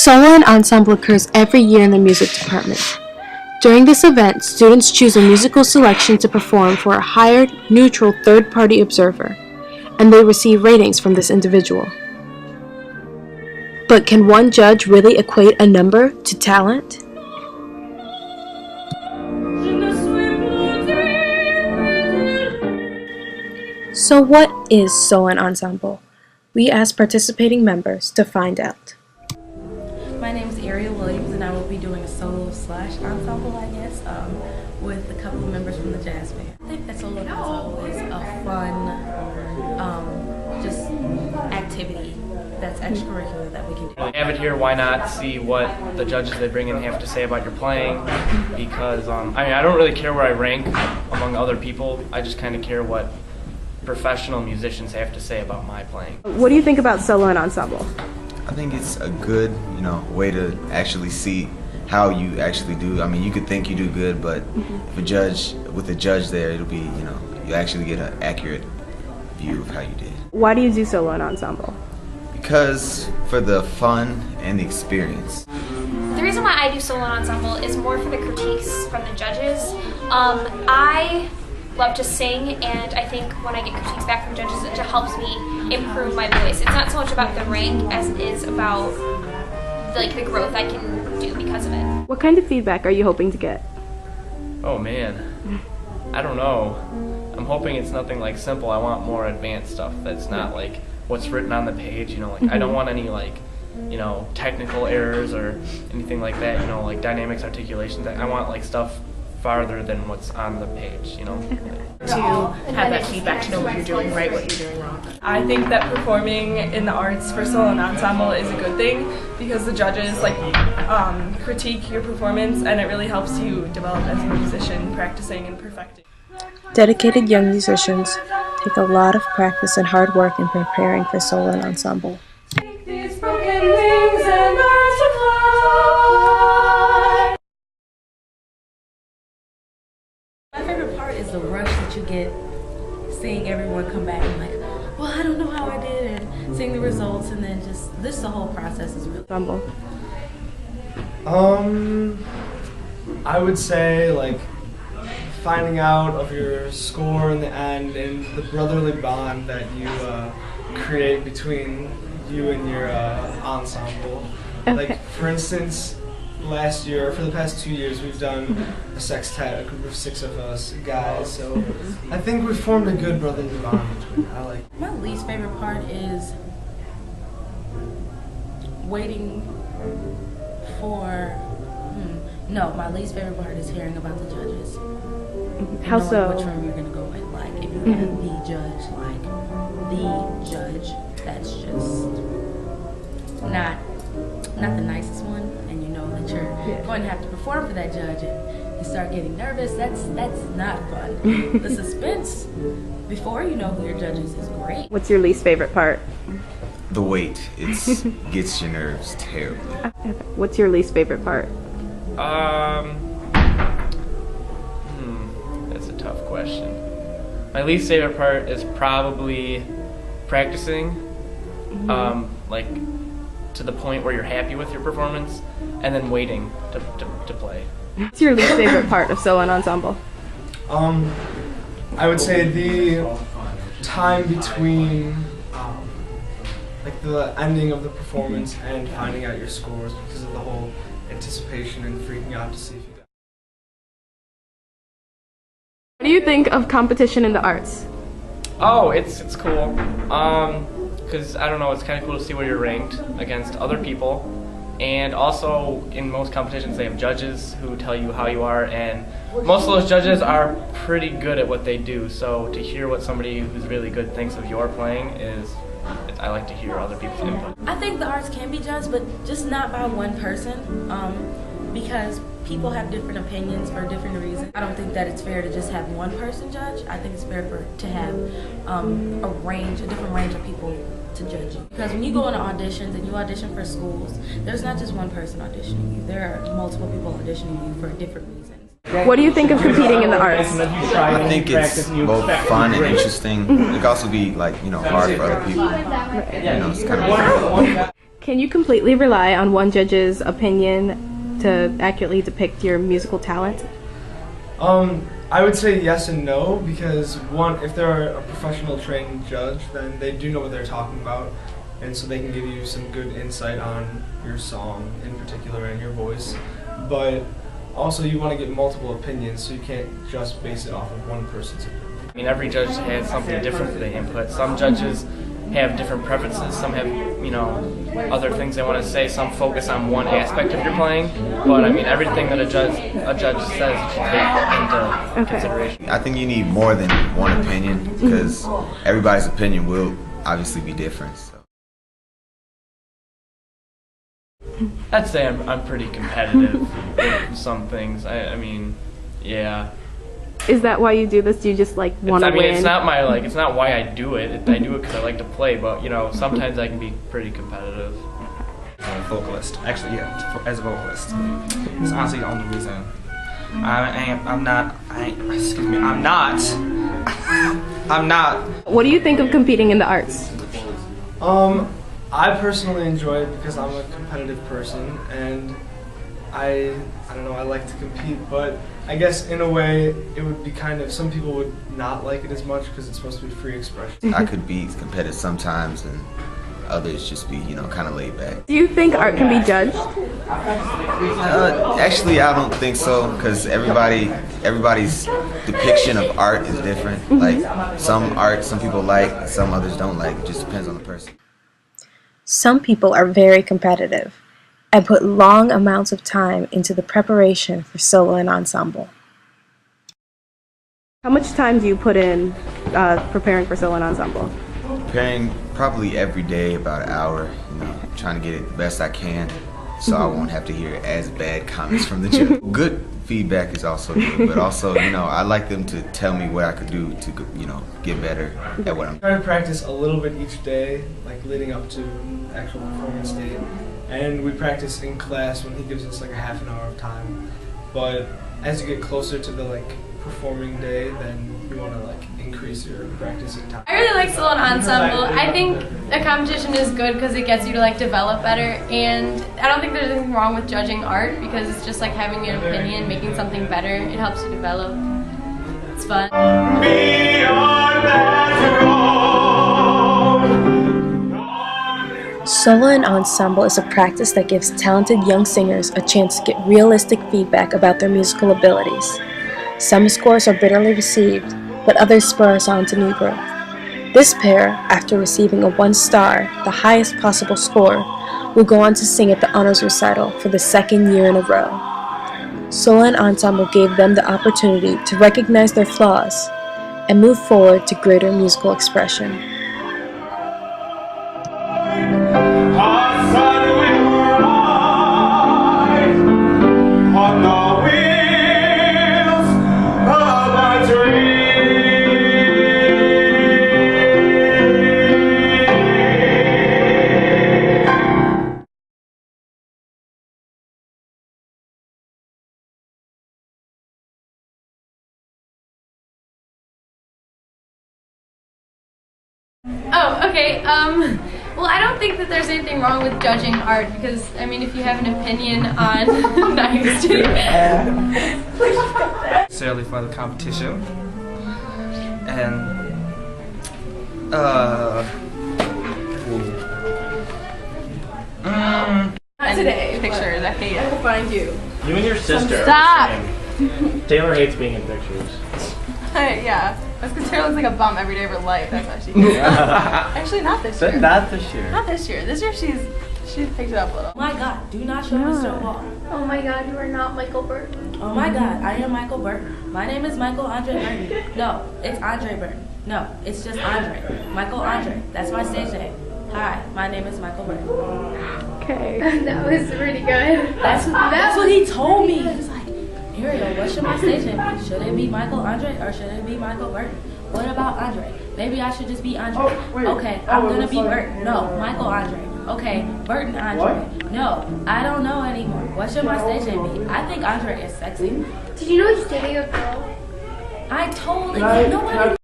Solo and ensemble occurs every year in the music department. During this event, students choose a musical selection to perform for a hired, neutral third-party observer, and they receive ratings from this individual. But can one judge really equate a number to talent? So what is solo and ensemble? We asked participating members to find out. My name is Ariel Williams, and I will be doing a solo/ensemble, I guess, with a couple of members from the jazz band. I think that solo and ensemble is a fun, just activity that's extracurricular that we can do. Have it here, why not see what the judges they bring in have to say about your playing? Because I don't really care where I rank among other people. I just kind of care what professional musicians have to say about my playing. What do you think about solo and ensemble? I think it's a good, way to actually see how you actually do. I mean, you could think you do good, but if with a judge there, it'll be, you actually get an accurate view of how you did. Why do you do solo and ensemble? Because for the fun and the experience. The reason why I do solo and ensemble is more for the critiques from the judges. I love to sing, and I think when I get critiques back from judges, it just helps me improve my voice. It's not so much about the rank as it is about the growth I can do because of it. What kind of feedback are you hoping to get? Oh man, I don't know. I'm hoping it's nothing simple. I want more advanced stuff that's not like what's written on the page, I don't want any technical errors or anything like that, like dynamics, articulations. I want stuff farther than what's on the page, To have that feedback to know what you're doing right, what you're doing wrong. I think that performing in the arts for solo and ensemble is a good thing because the judges critique your performance, and it really helps you develop as a musician, practicing and perfecting. Dedicated young musicians take a lot of practice and hard work in preparing for solo and ensemble. Take these broken wings and learn to fly. My favorite part is the rush that you get seeing everyone come back and well, I don't know how I did, and seeing the results, and then just the whole process is really Ensemble. I would say finding out of your score in the end and the brotherly bond that you create between you and your ensemble. Okay. For instance, last year, for the past 2 years, we've done a sextet, a group of 6 of us guys. So I think we've formed a good brotherly bond between. My least favorite part is waiting for. No, my least favorite part is hearing about the judges. How knowing so? which room you're gonna go in. If you have the judge, that's just not the nicest one, and you know that you're going to have to perform for that judge, and you start getting nervous. That's not fun. The suspense before you know who your judges is great. What's your least favorite part? The wait, it gets your nerves terribly. What's your least favorite part? That's a tough question. My least favorite part is probably practicing, to the point where you're happy with your performance, and then waiting to play. What's your least favorite part of solo and ensemble? I would say the time between the ending of the performance and finding out your scores, because of the whole anticipation and freaking out to see if you got. What do you think of competition in the arts? Oh, it's cool. Because I don't know, it's kind of cool to see where you're ranked against other people. And also, in most competitions, they have judges who tell you how you are, and most of those judges are pretty good at what they do. So to hear what somebody who's really good thinks of your playing I like to hear other people's input. I think the arts can be judged, but just not by one person, because people have different opinions for different reasons. I don't think that it's fair to just have one person judge. I think it's fair to have a different range of people to judge you. Because when you go into auditions and you audition for schools, there's not just one person auditioning you. There are multiple people auditioning you for different reasons. What do you think of competing in the arts? I think it's both fun and interesting. It can also be hard for other people. It's kind of Can you completely rely on one judge's opinion to accurately depict your musical talent? I would say yes and no, because one, if they're a professional trained judge, then they do know what they're talking about, and so they can give you some good insight on your song in particular and your voice. But also you want to get multiple opinions, so you can't just base it off of one person's opinion. I mean, every judge has something different that they input. Some judges have different preferences. Some have, other things they want to say. Some focus on one aspect of your playing. But I mean, everything that a judge says you should take into consideration. I think you need more than one opinion, because everybody's opinion will obviously be different. So. I'd say I'm pretty competitive in some things. I mean, yeah. Is that why you do this? Do you just like want to win? It's not it's not why I do it. I do it because I like to play. But sometimes I can be pretty competitive. I'm a vocalist. Actually, yeah, as a vocalist. It's honestly the only reason. I'm not. What do you think of competing in the arts? I personally enjoy it because I'm a competitive person, and I don't know, I like to compete, but I guess in a way it would be some people would not like it as much because it's supposed to be free expression. I could be competitive sometimes, and others just be, kind of laid back. Do you think art can be judged? Actually, I don't think so, because everybody's depiction of art is different. Like some people like, some others don't like. It just depends on the person. Some people are very competitive and put long amounts of time into the preparation for solo and ensemble. How much time do you put in preparing for solo and ensemble? Preparing probably every day, about an hour, trying to get it the best I can, so I won't have to hear as bad comments from the judge. Good feedback is also good, but also, I like them to tell me what I could do to, get better at what I'm trying to practice a little bit each day, like leading up to actual performance day. And we practice in class when he gives us like a half an hour of time. But as you get closer to the performing day, then you want to increase your practicing time. I really like solo and ensemble. I think a competition is good because it gets you to develop better, and I don't think there's anything wrong with judging art because it's just having an opinion, making something better. It helps you develop. It's fun. Solo and ensemble is a practice that gives talented young singers a chance to get realistic feedback about their musical abilities. Some scores are bitterly received, but others spur us on to new growth. This pair, after receiving a 1-star, the highest possible score, will go on to sing at the honors recital for the 2nd year in a row. Solo and ensemble gave them the opportunity to recognize their flaws and move forward to greater musical expression. Oh, okay. Well, I don't think that there's anything wrong with judging art because, if you have an opinion on... Nice. Necessarily for the competition. And, Not today. Pictures, I hate it. I will find you. You and your sister. Stop! Taylor hates being in pictures. Yeah, that's because Taylor looks like a bum every day of her life. That's why she hates it. Actually, not this year. Not this year. Not this year. This year she's picked it up a little. Oh my God, do not show Mr. Wall. Oh my God, you are not Michael Burton. Oh my God, I am Michael Burton. My name is Michael Andre Burton. No, it's Andre Burton. No, it's just Andre. Michael Andre. That's my stage name. Hi, my name is Michael Burton. Okay. That was really good. That's what he told me. He was like, Muriel, what should my stage name be? Should it be Michael Andre or should it be Michael Burton? What about Andre? Maybe I should just be Andre. Okay, I'm gonna be Burton. No, Michael Andre. Okay, Burton Andre. No, I don't know anymore. What should my stage name be? I think Andre is sexy. Did you know he's dating a girl? I told him. Nobody